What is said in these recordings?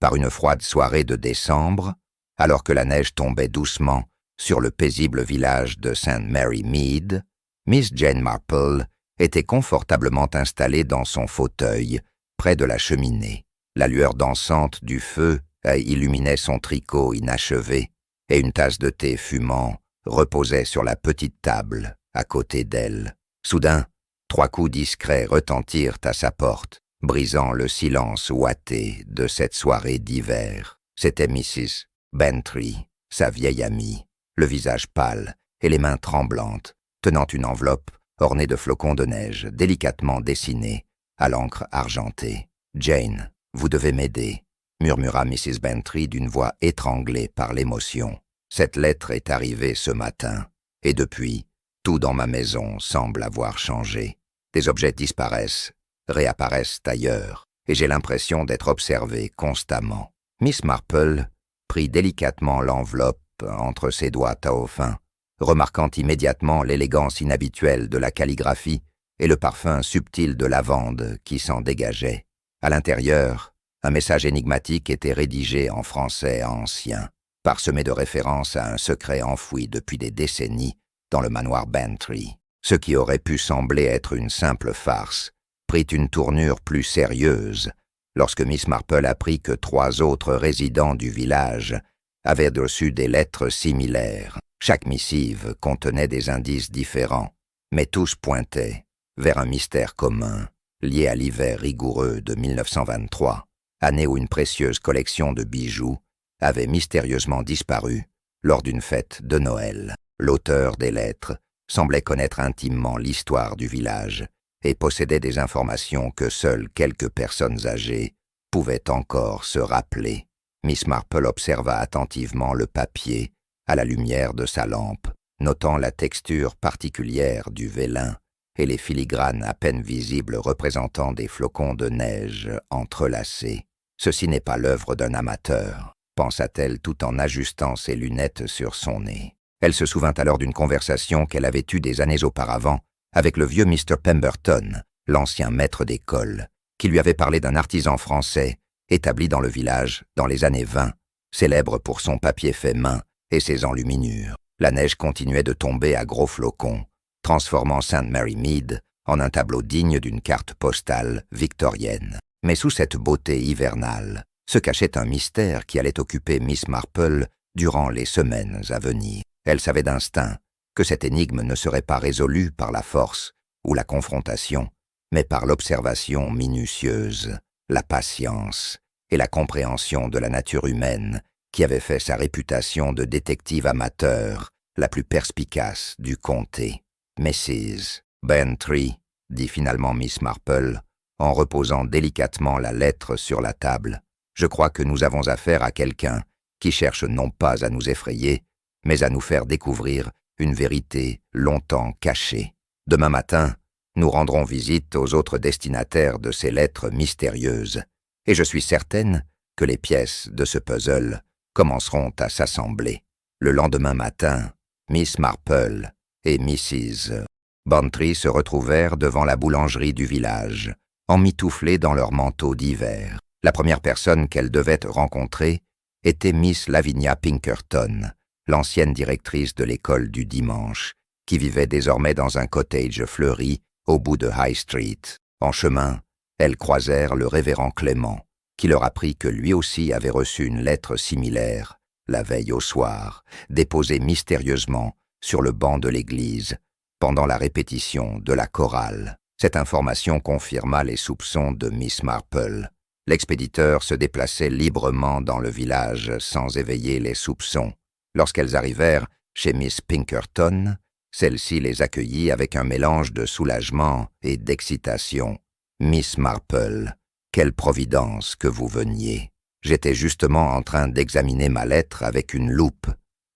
Par une froide soirée de décembre, alors que la neige tombait doucement sur le paisible village de St. Mary Mead, Miss Jane Marple était confortablement installée dans son fauteuil, près de la cheminée. La lueur dansante du feu illuminait son tricot inachevé, et une tasse de thé fumant reposait sur la petite table à côté d'elle. Soudain, 3 coups discrets retentirent à sa porte, brisant le silence ouaté de cette soirée d'hiver. C'était Mrs. Bantry, sa vieille amie, le visage pâle et les mains tremblantes, tenant une enveloppe ornée de flocons de neige délicatement dessinés à l'encre argentée. « Jane, vous devez m'aider », murmura Mrs. Bantry d'une voix étranglée par l'émotion. « Cette lettre est arrivée ce matin, et depuis, tout dans ma maison semble avoir changé. Des objets disparaissent, réapparaissent ailleurs, et j'ai l'impression d'être observé constamment. » Miss Marple prit délicatement l'enveloppe entre ses doigts taille fin, remarquant immédiatement l'élégance inhabituelle de la calligraphie et le parfum subtil de lavande qui s'en dégageait. À l'intérieur, un message énigmatique était rédigé en français ancien, parsemé de références à un secret enfoui depuis des décennies dans le manoir Bantry. Ce qui aurait pu sembler être une simple farce prit une tournure plus sérieuse lorsque Miss Marple apprit que 3 autres résidents du village avaient reçu des lettres similaires. Chaque missive contenait des indices différents, mais tous pointaient vers un mystère commun, lié à l'hiver rigoureux de 1923, année où une précieuse collection de bijoux avait mystérieusement disparu lors d'une fête de Noël. L'auteur des lettres semblait connaître intimement l'histoire du village et possédait des informations que seules quelques personnes âgées pouvaient encore se rappeler. Miss Marple observa attentivement le papier à la lumière de sa lampe, notant la texture particulière du vélin et les filigranes à peine visibles représentant des flocons de neige entrelacés. « Ceci n'est pas l'œuvre d'un amateur », pensa-t-elle tout en ajustant ses lunettes sur son nez. Elle se souvint alors d'une conversation qu'elle avait eue des années auparavant avec le vieux Mr. Pemberton, l'ancien maître d'école, qui lui avait parlé d'un artisan français établi dans le village dans les années 20, célèbre pour son papier fait main et ses enluminures. La neige continuait de tomber à gros flocons, transformant St. Mary Mead en un tableau digne d'une carte postale victorienne. Mais sous cette beauté hivernale se cachait un mystère qui allait occuper Miss Marple durant les semaines à venir. Elle savait d'instinct que cette énigme ne serait pas résolue par la force ou la confrontation, mais par l'observation minutieuse, la patience et la compréhension de la nature humaine qui avait fait sa réputation de détective amateur la plus perspicace du comté. « Mrs. Bantry », dit finalement Miss Marple, en reposant délicatement la lettre sur la table, « je crois que nous avons affaire à quelqu'un qui cherche non pas à nous effrayer, mais à nous faire découvrir une vérité longtemps cachée. Demain matin, nous rendrons visite aux autres destinataires de ces lettres mystérieuses, et je suis certaine que les pièces de ce puzzle commenceront à s'assembler. » Le lendemain matin, Miss Marple et Mrs. Bantry se retrouvèrent devant la boulangerie du village, emmitouflées dans leurs manteaux d'hiver. La première personne qu'elles devaient rencontrer était Miss Lavinia Pinkerton, l'ancienne directrice de l'école du dimanche, qui vivait désormais dans un cottage fleuri au bout de High Street. En chemin, elles croisèrent le révérend Clément, qui leur apprit que lui aussi avait reçu une lettre similaire, la veille au soir, déposée mystérieusement sur le banc de l'église, pendant la répétition de la chorale. Cette information confirma les soupçons de Miss Marple. L'expéditeur se déplaçait librement dans le village sans éveiller les soupçons. Lorsqu'elles arrivèrent chez Miss Pinkerton, celle-ci les accueillit avec un mélange de soulagement et d'excitation. « Miss Marple, quelle providence que vous veniez. J'étais justement en train d'examiner ma lettre avec une loupe.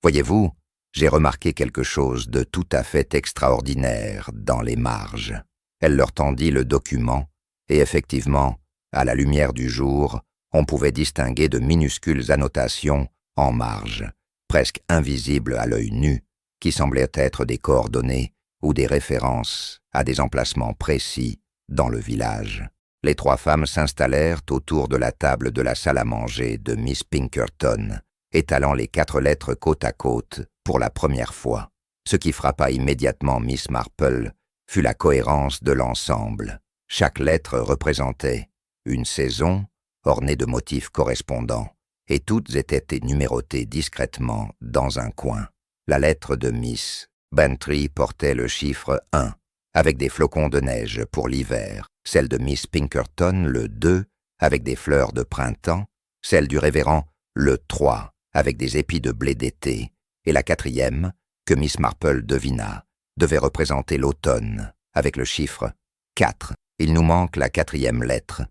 Voyez-vous, j'ai remarqué quelque chose de tout à fait extraordinaire dans les marges. » Elle leur tendit le document, et effectivement, à la lumière du jour, on pouvait distinguer de minuscules annotations en marge, presque invisibles à l'œil nu, qui semblaient être des coordonnées ou des références à des emplacements précis dans le village. Les trois femmes s'installèrent autour de la table de la salle à manger de Miss Pinkerton, étalant les 4 lettres côte à côte pour la première fois. Ce qui frappa immédiatement Miss Marple fut la cohérence de l'ensemble. Chaque lettre représentait une saison ornée de motifs correspondants, et toutes étaient numérotées discrètement dans un coin. La lettre de Miss Bantry portait le chiffre 1, avec des flocons de neige pour l'hiver, celle de Miss Pinkerton le 2, avec des fleurs de printemps, celle du révérend le 3, avec des épis de blé d'été, et la 4e, que Miss Marple devina, devait représenter l'automne, avec le chiffre 4. « Il nous manque la 4e lettre »,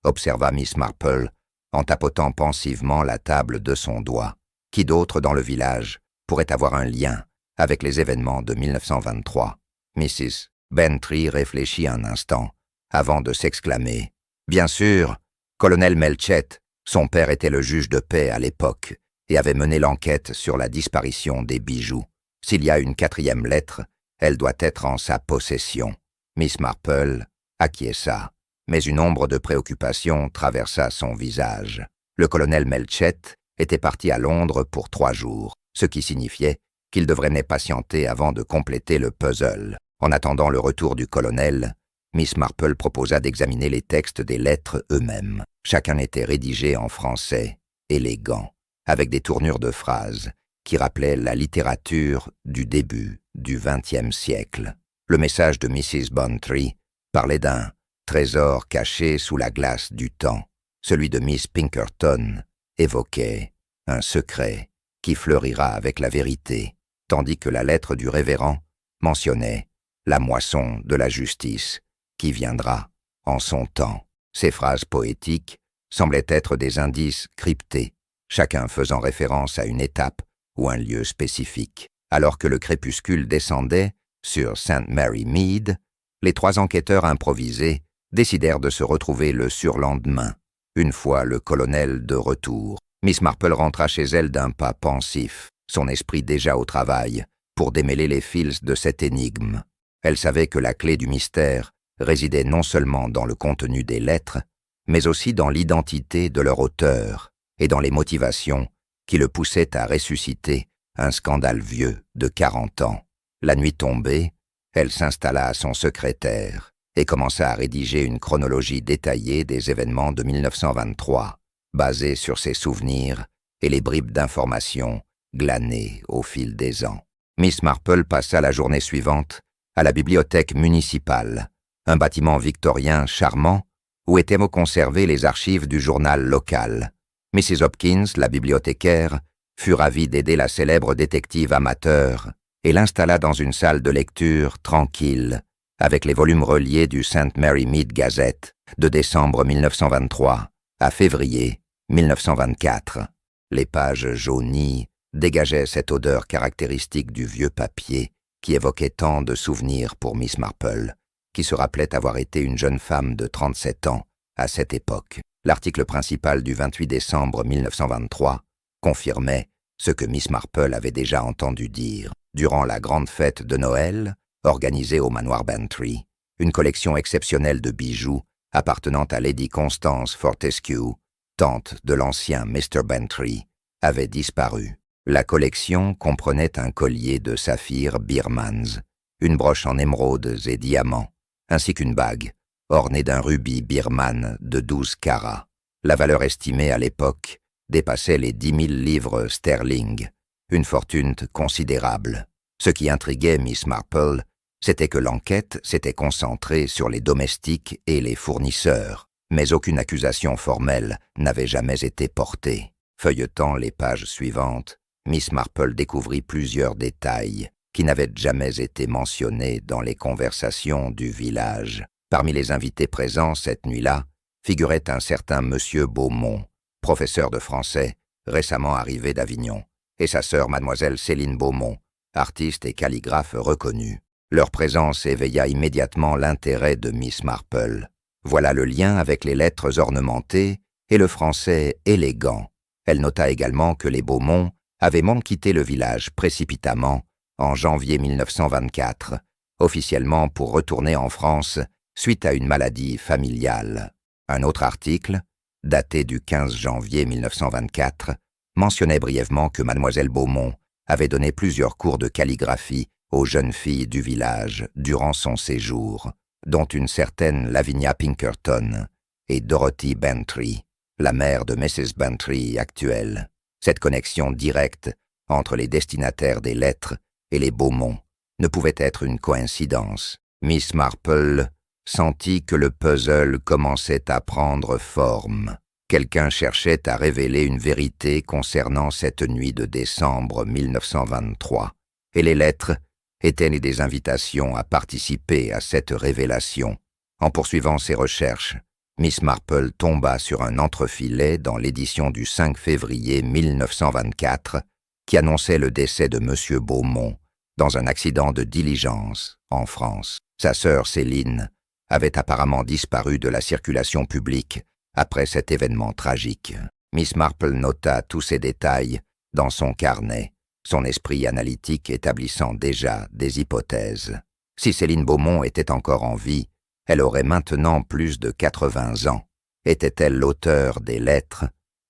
observa Miss Marple, en tapotant pensivement la table de son doigt. Qui d'autre dans le village pourrait avoir un lien avec les événements de 1923 ? Mrs. Bantry réfléchit un instant, avant de s'exclamer « Bien sûr, colonel Melchett, son père était le juge de paix à l'époque et avait mené l'enquête sur la disparition des bijoux. S'il y a une 4e lettre, elle doit être en sa possession. » Miss Marple acquiesça, mais une ombre de préoccupation traversa son visage. Le colonel Melchett était parti à Londres pour 3 jours, ce qui signifiait qu'il devrait patienter avant de compléter le puzzle. En attendant le retour du colonel, Miss Marple proposa d'examiner les textes des lettres eux-mêmes. Chacun était rédigé en français, élégant, avec des tournures de phrases qui rappelaient la littérature du début du XXe siècle. Le message de Mrs. Bantry parlait d'un trésor caché sous la glace du temps. Celui de Miss Pinkerton évoquait un secret qui fleurira avec la vérité, tandis que la lettre du révérend mentionnait la moisson de la justice qui viendra en son temps. Ces phrases poétiques semblaient être des indices cryptés, chacun faisant référence à une étape ou un lieu spécifique. Alors que le crépuscule descendait sur St. Mary Mead, les 3 enquêteurs improvisés décidèrent de se retrouver le surlendemain, une fois le colonel de retour. Miss Marple rentra chez elle d'un pas pensif, son esprit déjà au travail, pour démêler les fils de cette énigme. Elle savait que la clé du mystère résidait non seulement dans le contenu des lettres, mais aussi dans l'identité de leur auteur et dans les motivations qui le poussaient à ressusciter un scandale vieux de 40 ans. La nuit tombée, elle s'installa à son secrétaire et commença à rédiger une chronologie détaillée des événements de 1923, basée sur ses souvenirs et les bribes d'informations glanées au fil des ans. Miss Marple passa la journée suivante à la bibliothèque municipale, un bâtiment victorien charmant où étaient conservées les archives du journal local. Mrs. Hopkins, la bibliothécaire, fut ravie d'aider la célèbre détective amateur et l'installa dans une salle de lecture tranquille, avec les volumes reliés du St. Mary Mead Gazette de décembre 1923 à février 1924. Les pages jaunies dégageaient cette odeur caractéristique du vieux papier qui évoquait tant de souvenirs pour Miss Marple, qui se rappelait avoir été une jeune femme de 37 ans à cette époque. L'article principal du 28 décembre 1923 confirmait ce que Miss Marple avait déjà entendu dire. Durant la grande fête de Noël, organisée au manoir Bantry, une collection exceptionnelle de bijoux appartenant à Lady Constance Fortescue, tante de l'ancien Mr. Bantry, avait disparu. La collection comprenait un collier de saphirs birmans, une broche en émeraudes et diamants, ainsi qu'une bague ornée d'un rubis birman de 12 carats. La valeur estimée à l'époque dépassait les 10 000 livres sterling, une fortune considérable. Ce qui intriguait Miss Marple, c'était que l'enquête s'était concentrée sur les domestiques et les fournisseurs, mais aucune accusation formelle n'avait jamais été portée. Feuilletant les pages suivantes, Miss Marple découvrit plusieurs détails qui n'avaient jamais été mentionnés dans les conversations du village. Parmi les invités présents cette nuit-là figurait un certain Monsieur Beaumont, professeur de français, récemment arrivé d'Avignon, et sa sœur mademoiselle Céline Beaumont, artiste et calligraphe reconnue. Leur présence éveilla immédiatement l'intérêt de Miss Marple. Voilà le lien avec les lettres ornementées et le français élégant. Elle nota également que les Beaumont avaient même quitté le village précipitamment en janvier 1924, officiellement pour retourner en France suite à une maladie familiale. Un autre article, daté du 15 janvier 1924, mentionnait brièvement que mademoiselle Beaumont avait donné plusieurs cours de calligraphie aux jeunes filles du village durant son séjour, dont une certaine Lavinia Pinkerton et Dorothy Bantry, la mère de Mrs. Bantry actuelle. Cette connexion directe entre les destinataires des lettres et les Beaumont ne pouvait être une coïncidence. Miss Marple sentit que le puzzle commençait à prendre forme. Quelqu'un cherchait à révéler une vérité concernant cette nuit de décembre 1923, et les lettres étaient des invitations à participer à cette révélation. En poursuivant ses recherches, Miss Marple tomba sur un entrefilet dans l'édition du 5 février 1924 qui annonçait le décès de M. Beaumont dans un accident de diligence en France. Sa sœur Céline avait apparemment disparu de la circulation publique après cet événement tragique. Miss Marple nota tous ces détails dans son carnet, son esprit analytique établissant déjà des hypothèses. Si Céline Beaumont était encore en vie, elle aurait maintenant plus de 80 ans. Était-elle l'auteur des lettres,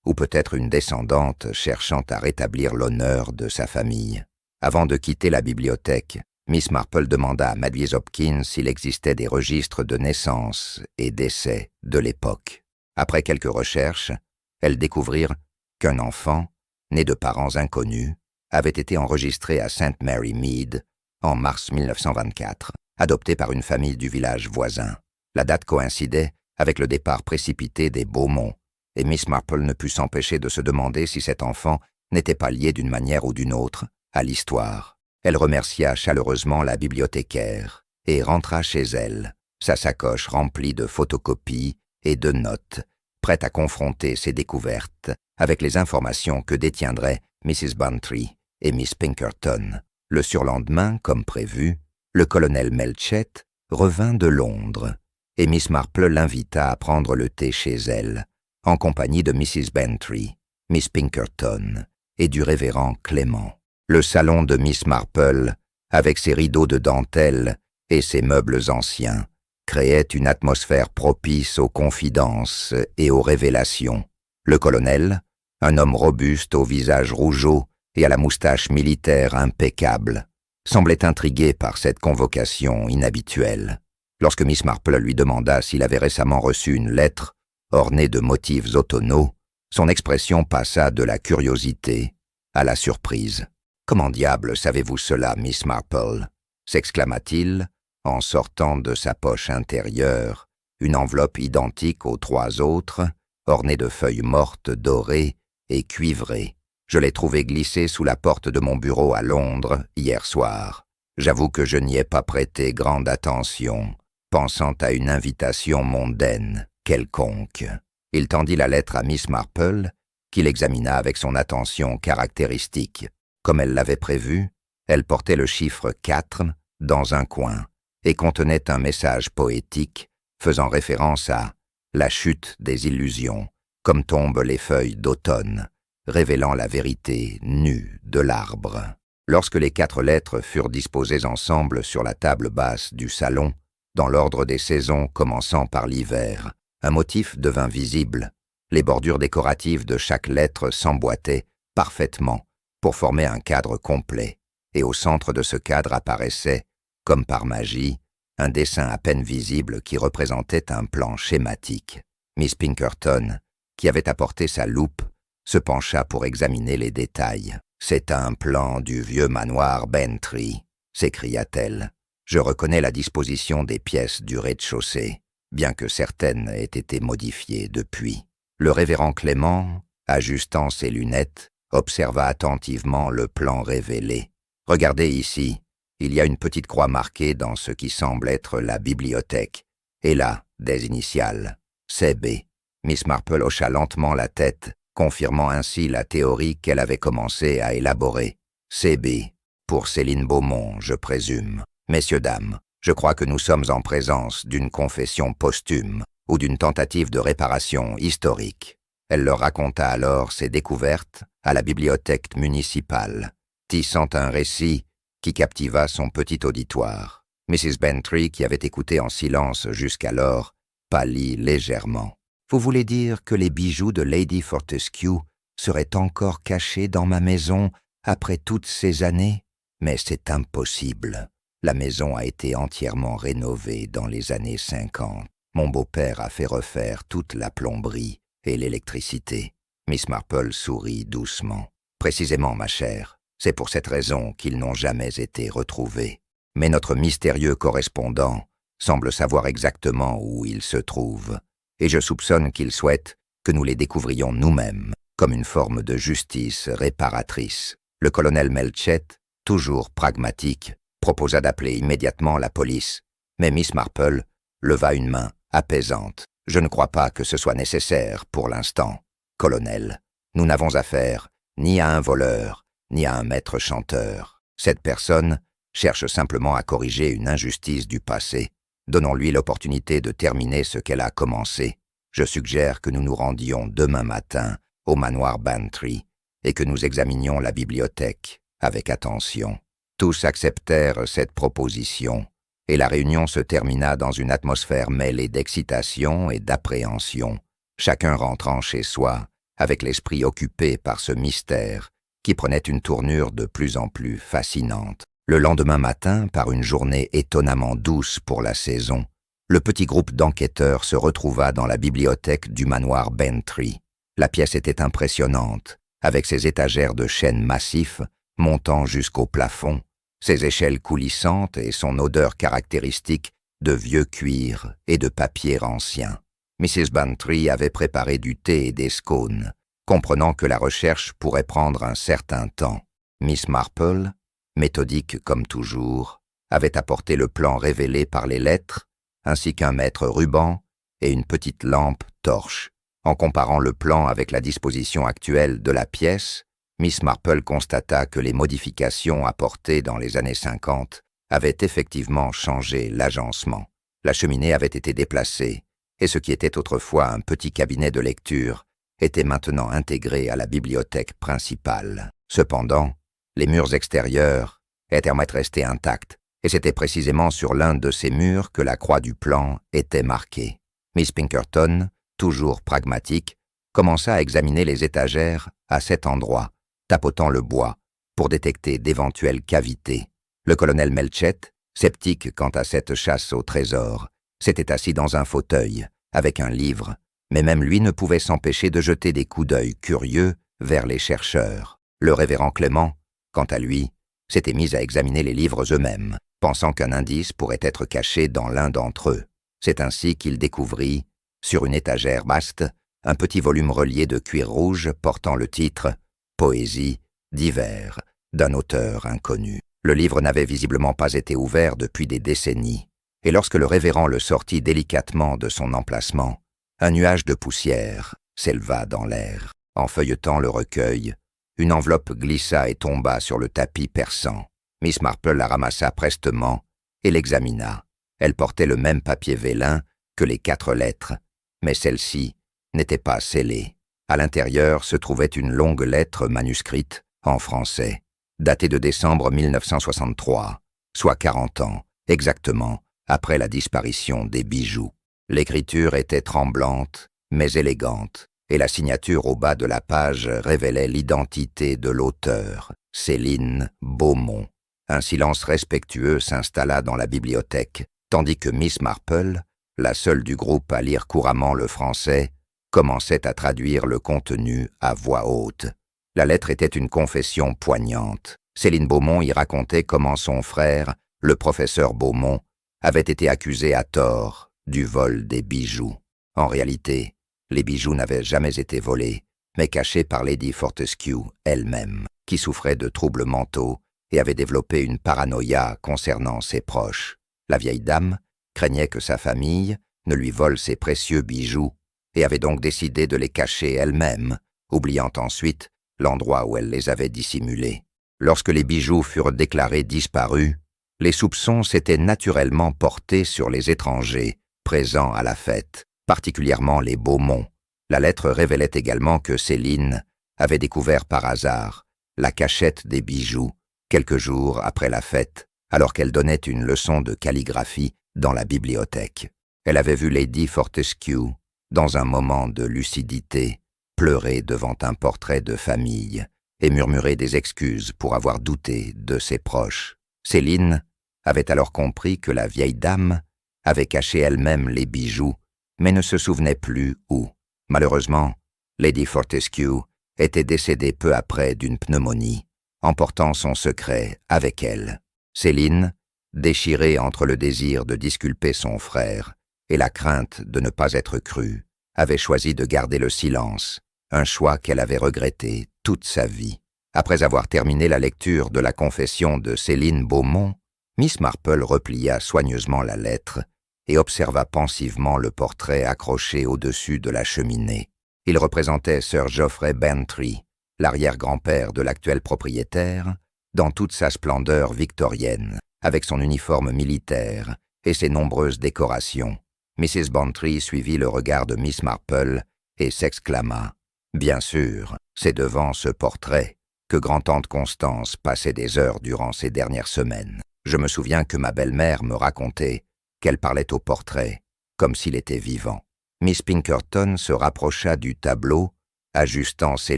ou peut-être une descendante cherchant à rétablir l'honneur de sa famille? Avant de quitter la bibliothèque, Miss Marple demanda à Madeline Hopkins s'il existait des registres de naissance et décès de l'époque. Après quelques recherches, elles découvrirent qu'un enfant, né de parents inconnus, avait été enregistré à St. Mary Mead en mars 1924, adopté par une famille du village voisin. La date coïncidait avec le départ précipité des Beaumont, et Miss Marple ne put s'empêcher de se demander si cet enfant n'était pas lié d'une manière ou d'une autre à l'histoire. Elle remercia chaleureusement la bibliothécaire et rentra chez elle, sa sacoche remplie de photocopies et de notes, prête à confronter ses découvertes avec les informations que détiendraient Mrs. Bantry et Miss Pinkerton. Le surlendemain, comme prévu, le colonel Melchett revint de Londres, et Miss Marple l'invita à prendre le thé chez elle, en compagnie de Mrs. Bantry, Miss Pinkerton et du révérend Clément. Le salon de Miss Marple, avec ses rideaux de dentelle et ses meubles anciens, créait une atmosphère propice aux confidences et aux révélations. Le colonel, un homme robuste au visage rougeau et à la moustache militaire impeccable, semblait intrigué par cette convocation inhabituelle. Lorsque Miss Marple lui demanda s'il avait récemment reçu une lettre ornée de motifs automnaux, son expression passa de la curiosité à la surprise. « Comment diable savez-vous cela, Miss Marple » s'exclama-t-il en sortant de sa poche intérieure une enveloppe identique aux 3 autres, ornée de feuilles mortes dorées et cuivrées. Je l'ai trouvée glissée sous la porte de mon bureau à Londres hier soir. J'avoue que je n'y ai pas prêté grande attention, pensant à une invitation mondaine quelconque. Il tendit la lettre à Miss Marple, qui l'examina avec son attention caractéristique. Comme elle l'avait prévu, elle portait le chiffre 4 dans un coin et contenait un message poétique faisant référence à « la chute des illusions, comme tombent les feuilles d'automne », révélant la vérité nue de l'arbre. Lorsque les 4 lettres furent disposées ensemble sur la table basse du salon, dans l'ordre des saisons commençant par l'hiver, un motif devint visible. Les bordures décoratives de chaque lettre s'emboîtaient parfaitement pour former un cadre complet, et au centre de ce cadre apparaissait, comme par magie, un dessin à peine visible qui représentait un plan schématique. Miss Pinkerton, qui avait apporté sa loupe, se pencha pour examiner les détails. « C'est un plan du vieux manoir Bantry », s'écria-t-elle. « Je reconnais la disposition des pièces du rez-de-chaussée, bien que certaines aient été modifiées depuis. » Le révérend Clément, ajustant ses lunettes, observa attentivement le plan révélé. « Regardez ici, il y a une petite croix marquée dans ce qui semble être la bibliothèque, et là, des initiales, CB. » Miss Marple hocha lentement la tête, confirmant ainsi la théorie qu'elle avait commencé à élaborer. « CB, pour Céline Beaumont, je présume. Messieurs, dames, je crois que nous sommes en présence d'une confession posthume ou d'une tentative de réparation historique. » Elle leur raconta alors ses découvertes à la bibliothèque municipale, tissant un récit qui captiva son petit auditoire. Mrs. Bantry, qui avait écouté en silence jusqu'alors, pâlit légèrement. Vous voulez dire que les bijoux de Lady Fortescue seraient encore cachés dans ma maison après toutes ces années? Mais c'est impossible. La maison a été entièrement rénovée dans les années 50. Mon beau-père a fait refaire toute la plomberie et l'électricité. Miss Marple sourit doucement. Précisément, ma chère, c'est pour cette raison qu'ils n'ont jamais été retrouvés. Mais notre mystérieux correspondant semble savoir exactement où ils se trouvent, et je soupçonne qu'il souhaite que nous les découvrions nous-mêmes, comme une forme de justice réparatrice. Le colonel Melchett, toujours pragmatique, proposa d'appeler immédiatement la police, mais Miss Marple leva une main apaisante. « Je ne crois pas que ce soit nécessaire pour l'instant, colonel. Nous n'avons affaire ni à un voleur, ni à un maître chanteur. Cette personne cherche simplement à corriger une injustice du passé. Donnons-lui l'opportunité de terminer ce qu'elle a commencé. Je suggère que nous nous rendions demain matin au manoir Bantry et que nous examinions la bibliothèque avec attention. » Tous acceptèrent cette proposition, et la réunion se termina dans une atmosphère mêlée d'excitation et d'appréhension, chacun rentrant chez soi avec l'esprit occupé par ce mystère qui prenait une tournure de plus en plus fascinante. Le lendemain matin, par une journée étonnamment douce pour la saison, le petit groupe d'enquêteurs se retrouva dans la bibliothèque du manoir Bantry. La pièce était impressionnante, avec ses étagères de chêne massif montant jusqu'au plafond, ses échelles coulissantes et son odeur caractéristique de vieux cuir et de papier ancien. Mrs. Bantry avait préparé du thé et des scones, comprenant que la recherche pourrait prendre un certain temps. Miss Marple, méthodique comme toujours, avait apporté le plan révélé par les lettres, ainsi qu'un mètre ruban et une petite lampe torche. En comparant le plan avec la disposition actuelle de la pièce, Miss Marple constata que les modifications apportées dans les années 50 avaient effectivement changé l'agencement. La cheminée avait été déplacée, et ce qui était autrefois un petit cabinet de lecture était maintenant intégré à la bibliothèque principale. Cependant, les murs extérieurs étaient restés intacts, et c'était précisément sur l'un de ces murs que la croix du plan était marquée. Miss Pinkerton, toujours pragmatique, commença à examiner les étagères à cet endroit, tapotant le bois pour détecter d'éventuelles cavités. Le colonel Melchett, sceptique quant à cette chasse au trésor, s'était assis dans un fauteuil, avec un livre, mais même lui ne pouvait s'empêcher de jeter des coups d'œil curieux vers les chercheurs. Le révérend Clément, quant à lui, s'était mis à examiner les livres eux-mêmes, pensant qu'un indice pourrait être caché dans l'un d'entre eux. C'est ainsi qu'il découvrit, sur une étagère vaste, un petit volume relié de cuir rouge portant le titre « Poésie d'hiver » d'un auteur inconnu. Le livre n'avait visiblement pas été ouvert depuis des décennies, et lorsque le révérend le sortit délicatement de son emplacement, un nuage de poussière s'éleva dans l'air. En feuilletant le recueil, une enveloppe glissa et tomba sur le tapis perçant. Miss Marple la ramassa prestement et l'examina. Elle portait le même papier vélin que les 4 lettres, mais celle-ci n'était pas scellée. À l'intérieur se trouvait une longue lettre manuscrite, en français, datée de décembre 1963, soit 40 ans, exactement, après la disparition des bijoux. L'écriture était tremblante, mais élégante, et la signature au bas de la page révélait l'identité de l'auteur, Céline Beaumont. Un silence respectueux s'installa dans la bibliothèque, tandis que Miss Marple, la seule du groupe à lire couramment le français, commençait à traduire le contenu à voix haute. La lettre était une confession poignante. Céline Beaumont y racontait comment son frère, le professeur Beaumont, avait été accusé à tort du vol des bijoux. En réalité, les bijoux n'avaient jamais été volés, mais cachés par Lady Fortescue elle-même, qui souffrait de troubles mentaux et avait développé une paranoïa concernant ses proches. La vieille dame craignait que sa famille ne lui vole ses précieux bijoux et avait donc décidé de les cacher elle-même, oubliant ensuite l'endroit où elle les avait dissimulés. Lorsque les bijoux furent déclarés disparus, les soupçons s'étaient naturellement portés sur les étrangers présents à la fête, particulièrement les Beaumont. La lettre révélait également que Céline avait découvert par hasard la cachette des bijoux quelques jours après la fête, alors qu'elle donnait une leçon de calligraphie dans la bibliothèque. Elle avait vu Lady Fortescue dans un moment de lucidité, pleurer devant un portrait de famille et murmurer des excuses pour avoir douté de ses proches. Céline avait alors compris que la vieille dame avait caché elle-même les bijoux, mais ne se souvenait plus où. Malheureusement, Lady Fortescue était décédée peu après d'une pneumonie, emportant son secret avec elle. Céline, déchirée entre le désir de disculper son frère et la crainte de ne pas être crue, avait choisi de garder le silence, un choix qu'elle avait regretté toute sa vie. Après avoir terminé la lecture de la confession de Céline Beaumont, Miss Marple replia soigneusement la lettre et observa pensivement le portrait accroché au-dessus de la cheminée. Il représentait Sir Geoffrey Bantry, l'arrière-grand-père de l'actuel propriétaire, dans toute sa splendeur victorienne, avec son uniforme militaire et ses nombreuses décorations. Mrs. Bantry suivit le regard de Miss Marple et s'exclama « Bien sûr, c'est devant ce portrait que grand-tante Constance passait des heures durant ces dernières semaines. Je me souviens que ma belle-mère me racontait qu'elle parlait au portrait, comme s'il était vivant. » Miss Pinkerton se rapprocha du tableau, ajustant ses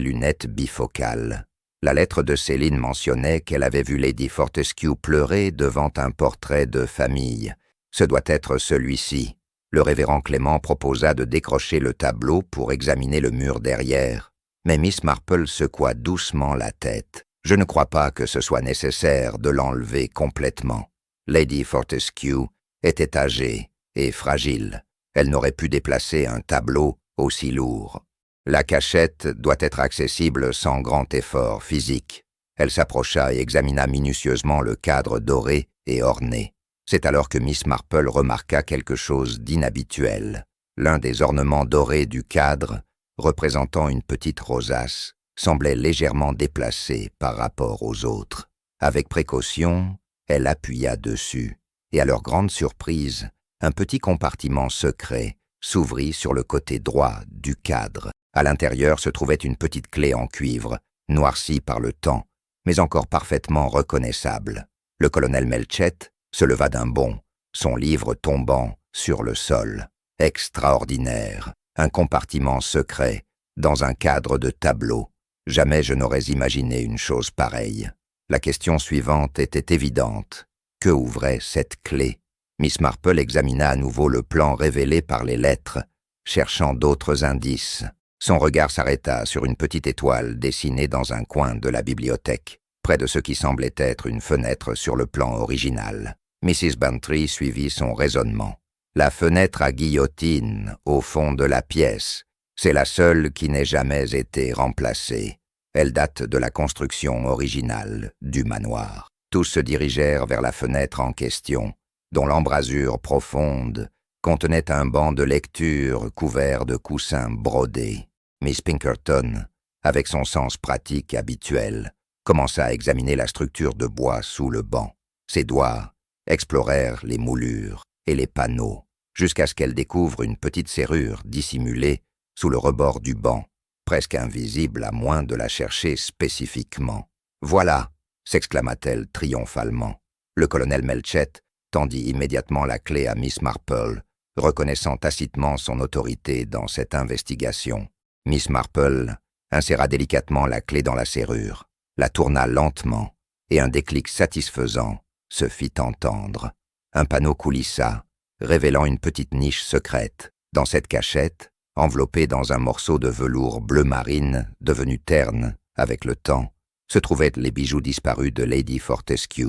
lunettes bifocales. La lettre de Céline mentionnait qu'elle avait vu Lady Fortescue pleurer devant un portrait de famille. Ce doit être celui-ci. Le révérend Clément proposa de décrocher le tableau pour examiner le mur derrière. Mais Miss Marple secoua doucement la tête. « Je ne crois pas que ce soit nécessaire de l'enlever complètement. Lady Fortescue était âgée et fragile. Elle n'aurait pu déplacer un tableau aussi lourd. La cachette doit être accessible sans grand effort physique. » Elle s'approcha et examina minutieusement le cadre doré et orné. C'est alors que Miss Marple remarqua quelque chose d'inhabituel. L'un des ornements dorés du cadre, représentant une petite rosace, semblait légèrement déplacé par rapport aux autres. Avec précaution, elle appuya dessus, et à leur grande surprise, un petit compartiment secret s'ouvrit sur le côté droit du cadre. À l'intérieur se trouvait une petite clé en cuivre, noircie par le temps, mais encore parfaitement reconnaissable. Le colonel Melchett se leva d'un bond, son livre tombant sur le sol. Extraordinaire, un compartiment secret, dans un cadre de tableau. Jamais je n'aurais imaginé une chose pareille. La question suivante était évidente. Que ouvrait cette clé? Miss Marple examina à nouveau le plan révélé par les lettres, cherchant d'autres indices. Son regard s'arrêta sur une petite étoile dessinée dans un coin de la bibliothèque, près de ce qui semblait être une fenêtre sur le plan original. Mrs. Bantry suivit son raisonnement. La fenêtre à guillotine, au fond de la pièce, c'est la seule qui n'ait jamais été remplacée. Elle date de la construction originale du manoir. Tous se dirigèrent vers la fenêtre en question, dont l'embrasure profonde contenait un banc de lecture couvert de coussins brodés. Miss Pinkerton, avec son sens pratique habituel, commença à examiner la structure de bois sous le banc. Ses doigts explorèrent les moulures et les panneaux, jusqu'à ce qu'elle découvre une petite serrure dissimulée sous le rebord du banc, presque invisible à moins de la chercher spécifiquement. « Voilà !» s'exclama-t-elle triomphalement. Le colonel Melchett tendit immédiatement la clé à Miss Marple, reconnaissant tacitement son autorité dans cette investigation. Miss Marple inséra délicatement la clé dans la serrure, la tourna lentement, et un déclic satisfaisant se fit entendre. Un panneau coulissa, révélant une petite niche secrète. Dans cette cachette, enveloppée dans un morceau de velours bleu marine, devenu terne avec le temps, se trouvaient les bijoux disparus de Lady Fortescue.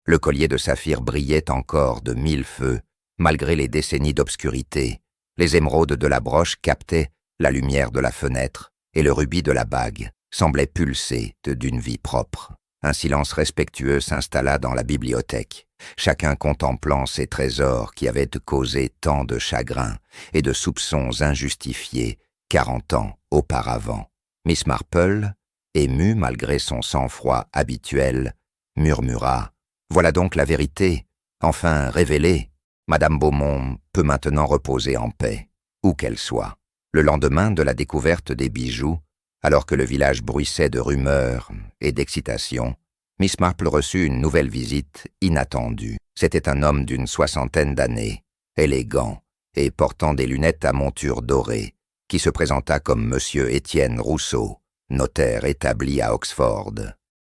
Le collier de saphir brillait encore de 1000 feux, malgré les décennies d'obscurité. Les émeraudes de la broche captaient la lumière de la fenêtre, et le rubis de la bague semblait pulser d'une vie propre. Un silence respectueux s'installa dans la bibliothèque, chacun contemplant ces trésors qui avaient causé tant de chagrin et de soupçons injustifiés 40 ans auparavant. Miss Marple, émue malgré son sang-froid habituel, murmura « Voilà donc la vérité, enfin révélée. Madame Beaumont peut maintenant reposer en paix, où qu'elle soit. » Le lendemain de la découverte des bijoux, alors que le village bruissait de rumeurs et d'excitation, Miss Marple reçut une nouvelle visite inattendue. C'était un homme d'une 60aine d'années, élégant, et portant des lunettes à monture dorée, qui se présenta comme Monsieur Étienne Rousseau, notaire établi à Oxford.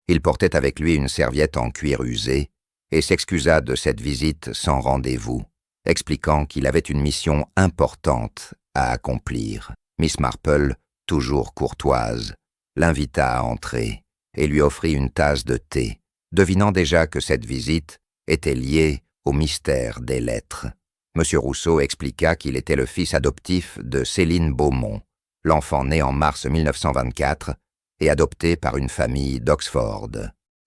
Il portait avec lui une serviette en cuir usé et s'excusa de cette visite sans rendez-vous, expliquant qu'il avait une mission importante à accomplir. Miss Marple, toujours courtoise, l'invita à entrer et lui offrit une tasse de thé, devinant déjà que cette visite était liée au mystère des lettres. M. Rousseau expliqua qu'il était le fils adoptif de Céline Beaumont, l'enfant né en mars 1924 et adopté par une famille d'Oxford.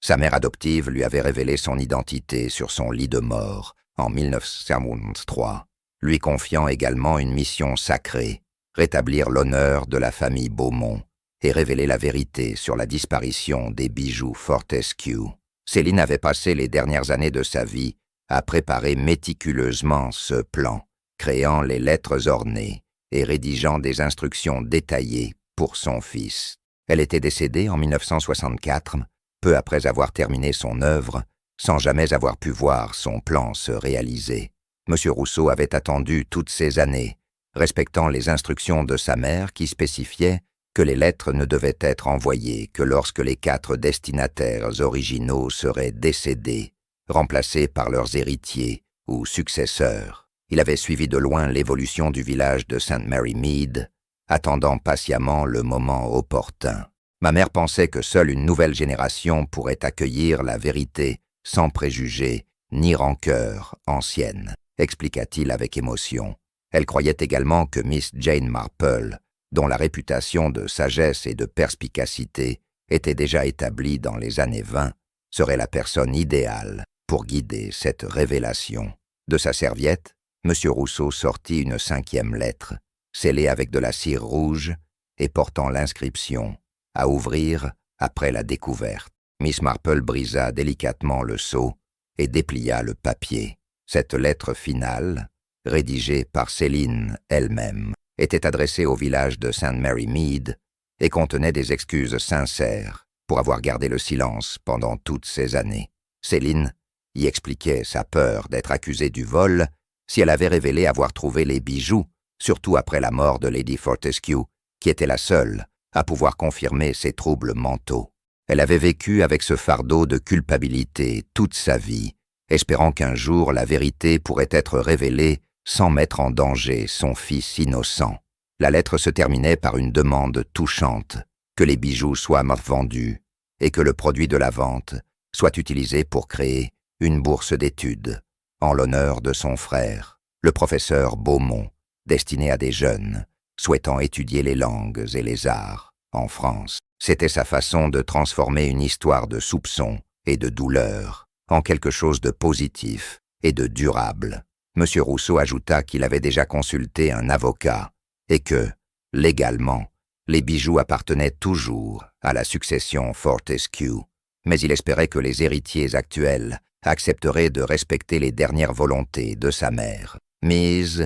Sa mère adoptive lui avait révélé son identité sur son lit de mort en 1903, lui confiant également une mission sacrée, rétablir l'honneur de la famille Beaumont et révéler la vérité sur la disparition des bijoux Fortescue. Céline avait passé les dernières années de sa vie à préparer méticuleusement ce plan, créant les lettres ornées et rédigeant des instructions détaillées pour son fils. Elle était décédée en 1964, peu après avoir terminé son œuvre, sans jamais avoir pu voir son plan se réaliser. M. Rousseau avait attendu toutes ces années, respectant les instructions de sa mère qui spécifiaient que les lettres ne devaient être envoyées que lorsque les 4 destinataires originaux seraient décédés, remplacés par leurs héritiers ou successeurs. Il avait suivi de loin l'évolution du village de St. Mary Mead, attendant patiemment le moment opportun. Ma mère pensait que seule une nouvelle génération pourrait accueillir la vérité sans préjugés ni rancœur ancienne, expliqua-t-il avec émotion. Elle croyait également que Miss Jane Marple, dont la réputation de sagesse et de perspicacité était déjà établie dans les années 20, serait la personne idéale pour guider cette révélation. De sa serviette, M. Rousseau sortit une 5e lettre, scellée avec de la cire rouge et portant l'inscription « À ouvrir après la découverte ». Miss Marple brisa délicatement le sceau et déplia le papier. Cette lettre finale, rédigée par Céline elle-même, était adressée au village de St. Mary Mead et contenait des excuses sincères pour avoir gardé le silence pendant toutes ces années. Céline y expliquait sa peur d'être accusée du vol si elle avait révélé avoir trouvé les bijoux, surtout après la mort de Lady Fortescue, qui était la seule à pouvoir confirmer ses troubles mentaux. Elle avait vécu avec ce fardeau de culpabilité toute sa vie, espérant qu'un jour la vérité pourrait être révélée sans mettre en danger son fils innocent. La lettre se terminait par une demande touchante, que les bijoux soient vendus et que le produit de la vente soit utilisé pour créer une bourse d'études en l'honneur de son frère, le professeur Beaumont, destiné à des jeunes souhaitant étudier les langues et les arts en France. C'était sa façon de transformer une histoire de soupçon et de douleur en quelque chose de positif et de durable. M. Rousseau ajouta qu'il avait déjà consulté un avocat et que, légalement, les bijoux appartenaient toujours à la succession Fortescue, mais il espérait que les héritiers actuels accepteraient de respecter les dernières volontés de sa mère. Miss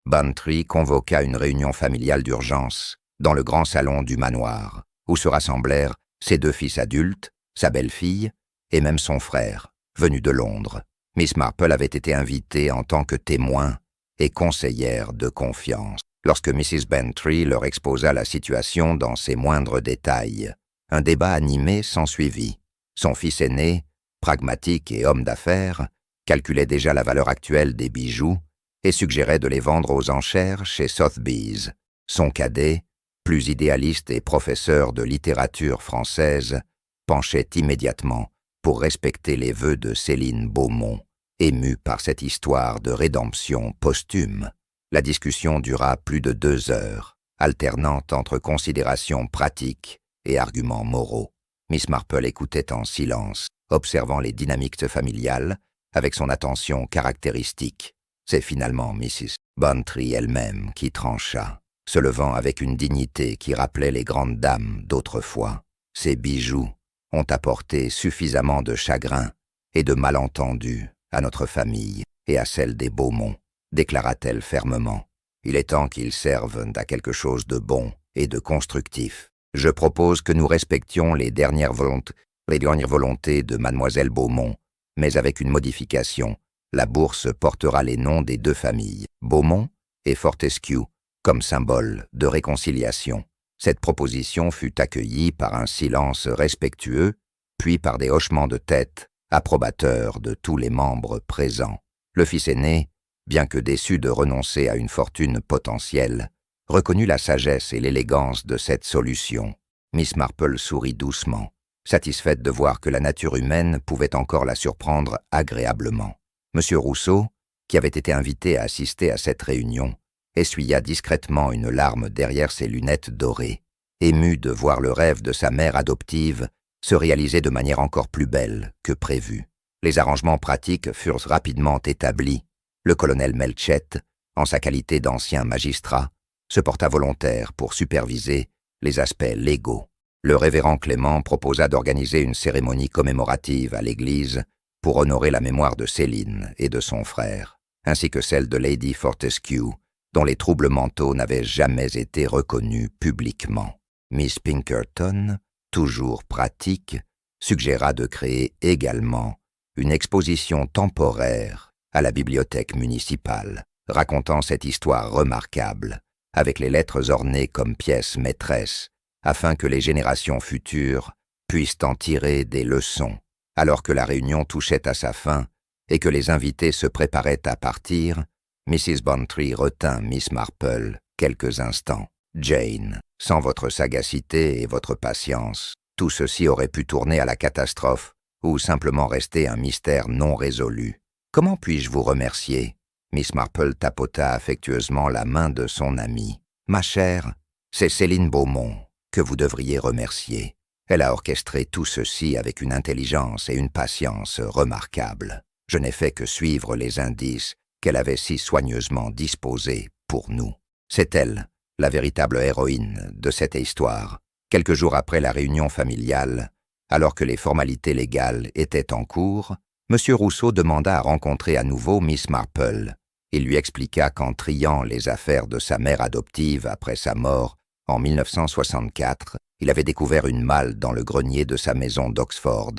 Bantry convoqua une réunion familiale d'urgence dans le grand salon du manoir, où se rassemblèrent ses 2 fils adultes, sa belle-fille et même son frère, venu de Londres. Miss Marple avait été invitée en tant que témoin et conseillère de confiance. Lorsque Mrs. Bantry leur exposa la situation dans ses moindres détails, un débat animé s'ensuivit. Son fils aîné, pragmatique et homme d'affaires, calculait déjà la valeur actuelle des bijoux et suggérait de les vendre aux enchères chez Sotheby's. Son cadet, plus idéaliste et professeur de littérature française, penchait immédiatement pour respecter les vœux de Céline Beaumont, émue par cette histoire de rédemption posthume. La discussion dura plus de 2 heures, alternant entre considérations pratiques et arguments moraux. Miss Marple écoutait en silence, observant les dynamiques familiales avec son attention caractéristique. C'est finalement Mrs. Bantry elle-même qui trancha, se levant avec une dignité qui rappelait les grandes dames d'autrefois. Ces bijoux ont apporté suffisamment de chagrin et de malentendus à notre famille et à celle des Beaumont, déclara-t-elle fermement. Il est temps qu'ils servent à quelque chose de bon et de constructif. Je propose que nous respections les dernières volontés de mademoiselle Beaumont, mais avec une modification. La bourse portera les noms des 2 familles, Beaumont et Fortescue comme symbole de réconciliation. Cette proposition fut accueillie par un silence respectueux, puis par des hochements de tête approbateurs de tous les membres présents. Le fils aîné, bien que déçu de renoncer à une fortune potentielle, reconnut la sagesse et l'élégance de cette solution. Miss Marple sourit doucement, satisfaite de voir que la nature humaine pouvait encore la surprendre agréablement. M. Rousseau, qui avait été invité à assister à cette réunion, essuya discrètement une larme derrière ses lunettes dorées, ému de voir le rêve de sa mère adoptive se réaliser de manière encore plus belle que prévu. Les arrangements pratiques furent rapidement établis. Le colonel Melchett, en sa qualité d'ancien magistrat, se porta volontaire pour superviser les aspects légaux. Le révérend Clément proposa d'organiser une cérémonie commémorative à l'église pour honorer la mémoire de Céline et de son frère, ainsi que celle de Lady Fortescue, dont les troubles mentaux n'avaient jamais été reconnus publiquement. Miss Pinkerton, toujours pratique, suggéra de créer également une exposition temporaire à la bibliothèque municipale, racontant cette histoire remarquable, avec les lettres ornées comme pièces maîtresses, afin que les générations futures puissent en tirer des leçons. Alors que la réunion touchait à sa fin et que les invités se préparaient à partir, Mrs. Bantry retint Miss Marple quelques instants. « Jane, sans votre sagacité et votre patience, tout ceci aurait pu tourner à la catastrophe ou simplement rester un mystère non résolu. Comment puis-je vous remercier ?» Miss Marple tapota affectueusement la main de son amie. « Ma chère, c'est Céline Beaumont que vous devriez remercier. Elle a orchestré tout ceci avec une intelligence et une patience remarquables. Je n'ai fait que suivre les indices qu'elle avait si soigneusement disposés pour nous. C'est elle, la véritable héroïne de cette histoire. » Quelques jours après la réunion familiale, alors que les formalités légales étaient en cours, M. Rousseau demanda à rencontrer à nouveau Miss Marple. Il lui expliqua qu'en triant les affaires de sa mère adoptive après sa mort en 1964, il avait découvert une malle dans le grenier de sa maison d'Oxford,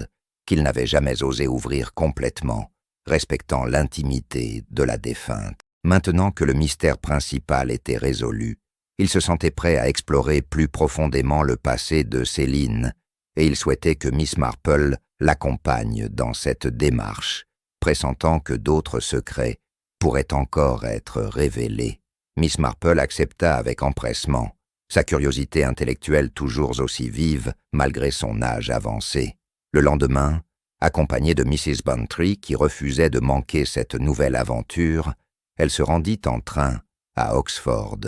qu'il n'avait jamais osé ouvrir complètement, respectant l'intimité de la défunte. Maintenant que le mystère principal était résolu, il se sentait prêt à explorer plus profondément le passé de Céline, et il souhaitait que Miss Marple l'accompagne dans cette démarche, pressentant que d'autres secrets pourraient encore être révélés. Miss Marple accepta avec empressement, sa curiosité intellectuelle toujours aussi vive malgré son âge avancé. Le lendemain, accompagnée de Mrs. Bantry qui refusait de manquer cette nouvelle aventure, elle se rendit en train à Oxford.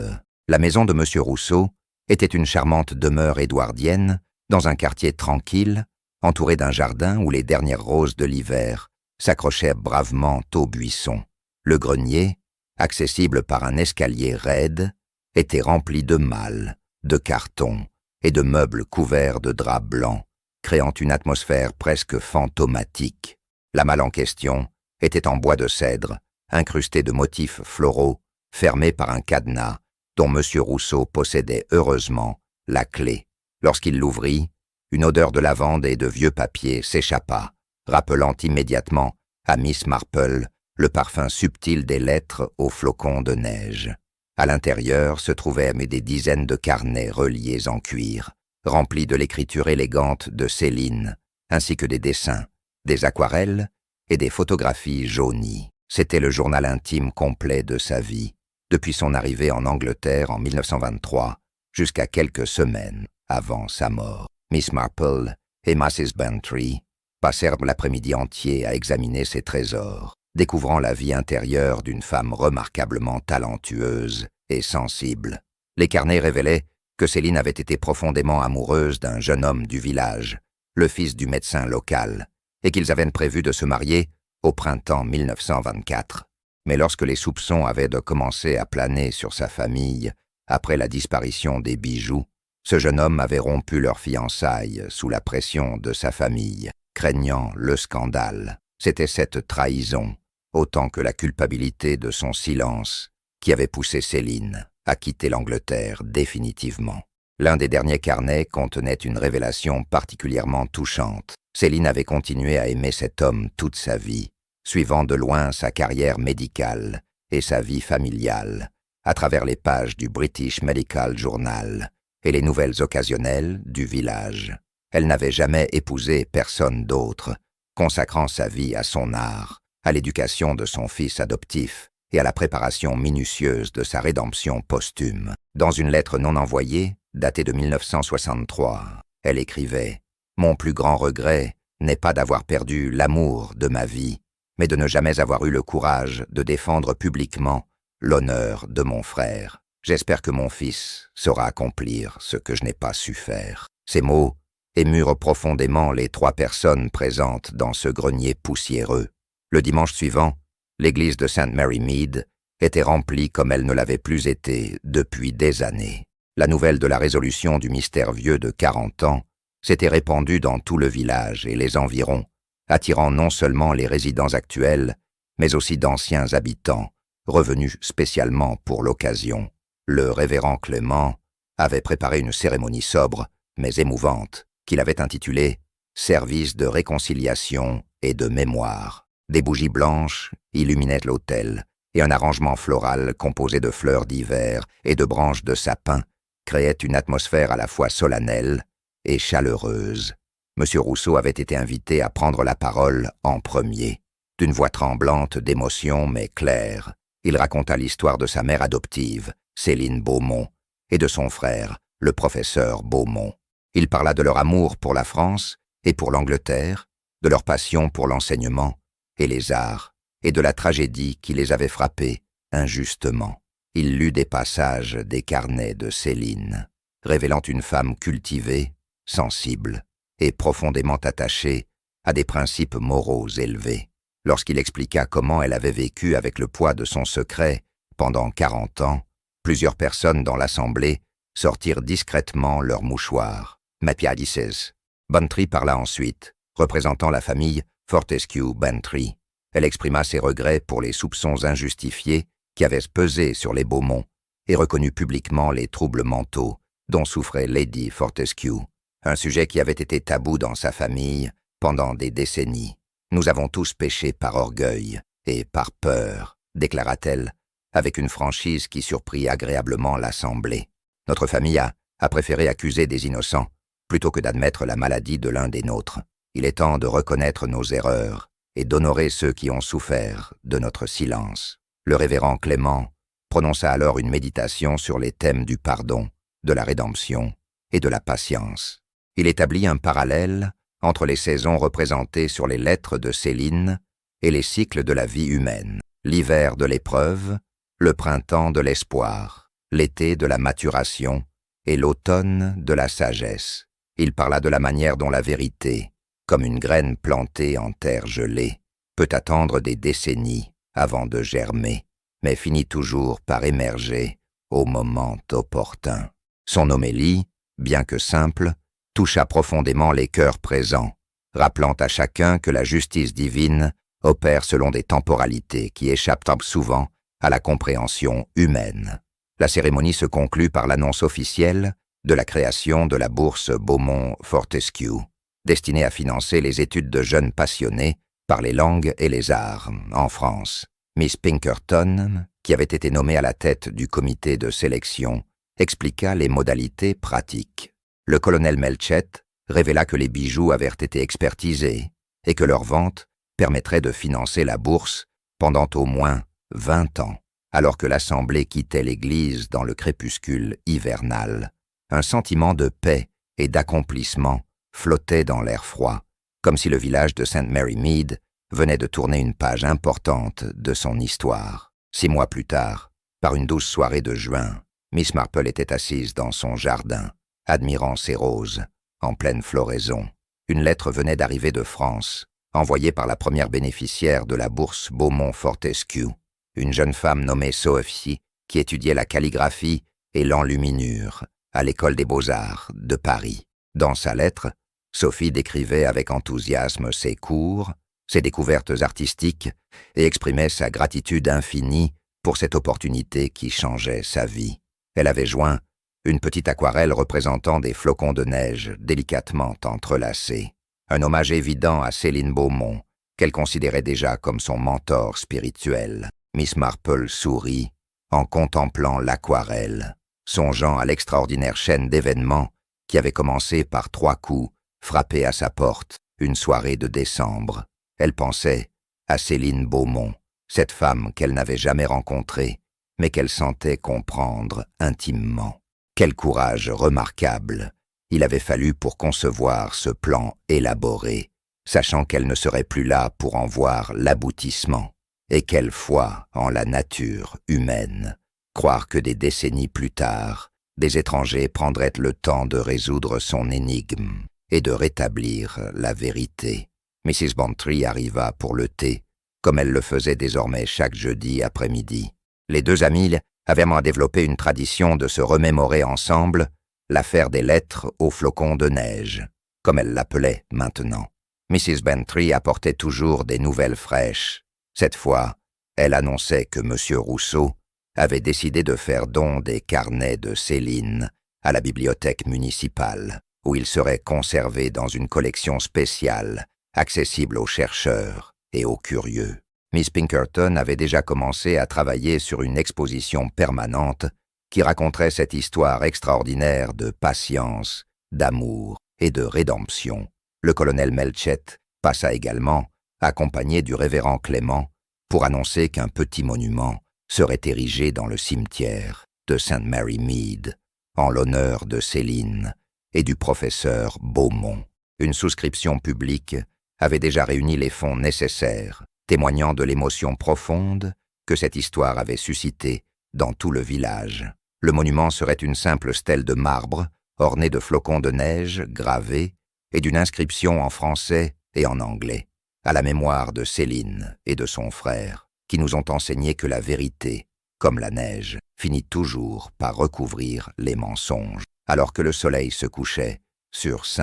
La maison de M. Rousseau était une charmante demeure édouardienne dans un quartier tranquille, entouré d'un jardin où les dernières roses de l'hiver s'accrochaient bravement aux buissons. Le grenier, accessible par un escalier raide, était rempli de malles, de cartons et de meubles couverts de draps blancs, créant une atmosphère presque fantomatique. La malle en question était en bois de cèdre, incrustée de motifs floraux, fermée par un cadenas dont M. Rousseau possédait heureusement la clé. Lorsqu'il l'ouvrit, une odeur de lavande et de vieux papier s'échappa, rappelant immédiatement à Miss Marple le parfum subtil des lettres aux flocons de neige. À l'intérieur se trouvaient des dizaines de carnets reliés en cuir, remplis de l'écriture élégante de Céline, ainsi que des dessins, des aquarelles et des photographies jaunies. C'était le journal intime complet de sa vie, depuis son arrivée en Angleterre en 1923 jusqu'à quelques semaines avant sa mort. Miss Marple et Mrs. Bantry passèrent l'après-midi entier à examiner ces trésors, découvrant la vie intérieure d'une femme remarquablement talentueuse et sensible. Les carnets révélaient que Céline avait été profondément amoureuse d'un jeune homme du village, le fils du médecin local, et qu'ils avaient prévu de se marier au printemps 1924. Mais lorsque les soupçons avaient commencé à planer sur sa famille après la disparition des bijoux, ce jeune homme avait rompu leurs fiançailles sous la pression de sa famille, craignant le scandale. C'était cette trahison, autant que la culpabilité de son silence, qui avait poussé Céline à quitter l'Angleterre définitivement. L'un des derniers carnets contenait une révélation particulièrement touchante. Céline avait continué à aimer cet homme toute sa vie, suivant de loin sa carrière médicale et sa vie familiale, à travers les pages du British Medical Journal et les nouvelles occasionnelles du village. Elle n'avait jamais épousé personne d'autre, consacrant sa vie à son art, à l'éducation de son fils adoptif et à la préparation minutieuse de sa rédemption posthume. Dans une lettre non envoyée, datée de 1963, elle écrivait « Mon plus grand regret n'est pas d'avoir perdu l'amour de ma vie, mais de ne jamais avoir eu le courage de défendre publiquement l'honneur de mon frère. J'espère que mon fils saura accomplir ce que je n'ai pas su faire. » Ces mots émurent profondément les 3 personnes présentes dans ce grenier poussiéreux. Le dimanche suivant, l'église de St. Mary Mead était remplie comme elle ne l'avait plus été depuis des années. La nouvelle de la résolution du mystère vieux de 40 ans s'était répandue dans tout le village et les environs, attirant non seulement les résidents actuels, mais aussi d'anciens habitants, revenus spécialement pour l'occasion. Le révérend Clément avait préparé une cérémonie sobre, mais émouvante, qu'il avait intitulée « Service de réconciliation et de mémoire ». Des bougies blanches illuminaient l'autel, et un arrangement floral composé de fleurs d'hiver et de branches de sapin créait une atmosphère à la fois solennelle et chaleureuse. M. Rousseau avait été invité à prendre la parole en premier. D'une voix tremblante d'émotion mais claire, il raconta l'histoire de sa mère adoptive, Céline Beaumont, et de son frère, le professeur Beaumont. Il parla de leur amour pour la France et pour l'Angleterre, de leur passion pour l'enseignement et les arts, et de la tragédie qui les avait frappés injustement. Il lut des passages des carnets de Céline, révélant une femme cultivée, sensible et profondément attachée à des principes moraux élevés. Lorsqu'il expliqua comment elle avait vécu avec le poids de son secret pendant 40 ans, plusieurs personnes dans l'assemblée sortirent discrètement leurs mouchoirs. Mapiadices. Bantry parla ensuite, représentant la famille Fortescue Bantry. Elle exprima ses regrets pour les soupçons injustifiés qui avaient pesé sur les Beaumont et reconnut publiquement les troubles mentaux dont souffrait Lady Fortescue, un sujet qui avait été tabou dans sa famille pendant des décennies. « Nous avons tous péché par orgueil et par peur », déclara-t-elle, avec une franchise qui surprit agréablement l'assemblée. « Notre famille a préféré accuser des innocents plutôt que d'admettre la maladie de l'un des nôtres. Il est temps de reconnaître nos erreurs et d'honorer ceux qui ont souffert de notre silence. » Le révérend Clément prononça alors une méditation sur les thèmes du pardon, de la rédemption et de la patience. Il établit un parallèle entre les saisons représentées sur les lettres de Céline et les cycles de la vie humaine, l'hiver de l'épreuve, le printemps de l'espoir, l'été de la maturation et l'automne de la sagesse. Il parla de la manière dont la vérité, comme une graine plantée en terre gelée, peut attendre des décennies avant de germer, mais finit toujours par émerger au moment opportun. Son homélie, bien que simple, toucha profondément les cœurs présents, rappelant à chacun que la justice divine opère selon des temporalités qui échappent souvent à la compréhension humaine. La cérémonie se conclut par l'annonce officielle de la création de la bourse Beaumont-Fortescue, destinée à financer les études de jeunes passionnés par les langues et les arts en France. Miss Pinkerton, qui avait été nommée à la tête du comité de sélection, expliqua les modalités pratiques. Le colonel Melchett révéla que les bijoux avaient été expertisés et que leur vente permettrait de financer la bourse pendant au moins 20 ans. Alors que l'assemblée quittait l'église dans le crépuscule hivernal, un sentiment de paix et d'accomplissement flottait dans l'air froid, comme si le village de St. Mary Mead venait de tourner une page importante de son histoire. 6 mois plus tard, par une douce soirée de juin, Miss Marple était assise dans son jardin, admirant ses roses, en pleine floraison. Une lettre venait d'arriver de France, envoyée par la première bénéficiaire de la bourse Beaumont-Fortescue, une jeune femme nommée Sophie, qui étudiait la calligraphie et l'enluminure à l'École des Beaux-Arts de Paris. Dans sa lettre, Sophie décrivait avec enthousiasme ses cours, ses découvertes artistiques et exprimait sa gratitude infinie pour cette opportunité qui changeait sa vie. Elle avait joint une petite aquarelle représentant des flocons de neige délicatement entrelacés, un hommage évident à Céline Beaumont, qu'elle considérait déjà comme son mentor spirituel. Miss Marple sourit en contemplant l'aquarelle, songeant à l'extraordinaire chaîne d'événements qui avait commencé par 3 coups frappés à sa porte une soirée de décembre. Elle pensait à Céline Beaumont, cette femme qu'elle n'avait jamais rencontrée, mais qu'elle sentait comprendre intimement. Quel courage remarquable il avait fallu pour concevoir ce plan élaboré, sachant qu'elle ne serait plus là pour en voir l'aboutissement. Et quelle foi en la nature humaine, croire que des décennies plus tard, des étrangers prendraient le temps de résoudre son énigme et de rétablir la vérité. Mrs. Bantry arriva pour le thé, comme elle le faisait désormais chaque jeudi après-midi. Les 2 amies avaient développé une tradition de se remémorer ensemble l'affaire des lettres aux flocons de neige, comme elle l'appelait maintenant. Mrs. Bantry apportait toujours des nouvelles fraîches. Cette fois, elle annonçait que M. Rousseau avait décidé de faire don des carnets de Céline à la bibliothèque municipale, où ils seraient conservés dans une collection spéciale, accessible aux chercheurs et aux curieux. Miss Pinkerton avait déjà commencé à travailler sur une exposition permanente qui raconterait cette histoire extraordinaire de patience, d'amour et de rédemption. Le colonel Melchett passa également, accompagné du révérend Clément, pour annoncer qu'un petit monument serait érigé dans le cimetière de St. Mary Mead, en l'honneur de Céline et du professeur Beaumont. Une souscription publique avait déjà réuni les fonds nécessaires, témoignant de l'émotion profonde que cette histoire avait suscitée dans tout le village. Le monument serait une simple stèle de marbre, ornée de flocons de neige gravés et d'une inscription en français et en anglais, à la mémoire de Céline et de son frère, qui nous ont enseigné que la vérité, comme la neige, finit toujours par recouvrir les mensonges. Alors que le soleil se couchait sur St.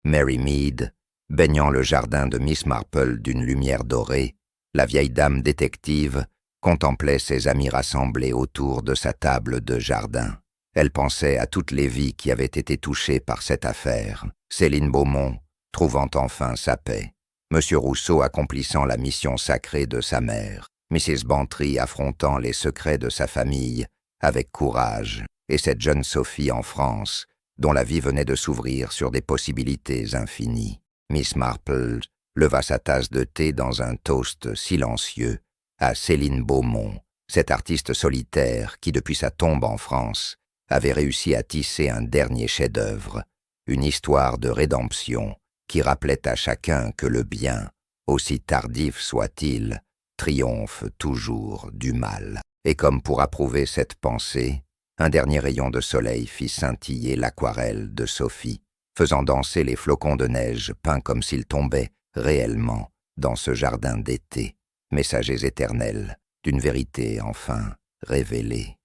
Mary Mead, baignant le jardin de Miss Marple d'une lumière dorée, la vieille dame détective contemplait ses amis rassemblés autour de sa table de jardin. Elle pensait à toutes les vies qui avaient été touchées par cette affaire. Céline Beaumont trouvant enfin sa paix, M. Rousseau accomplissant la mission sacrée de sa mère, Mrs. Bantry affrontant les secrets de sa famille avec courage, et cette jeune Sophie en France, dont la vie venait de s'ouvrir sur des possibilités infinies. Miss Marple leva sa tasse de thé dans un toast silencieux à Céline Beaumont, cette artiste solitaire qui, depuis sa tombe en France, avait réussi à tisser un dernier chef-d'œuvre, une histoire de rédemption qui rappelait à chacun que le bien, aussi tardif soit-il, triomphe toujours du mal. Et comme pour approuver cette pensée, un dernier rayon de soleil fit scintiller l'aquarelle de Sophie, faisant danser les flocons de neige peints comme s'ils tombaient réellement dans ce jardin d'été, messagers éternels d'une vérité enfin révélée.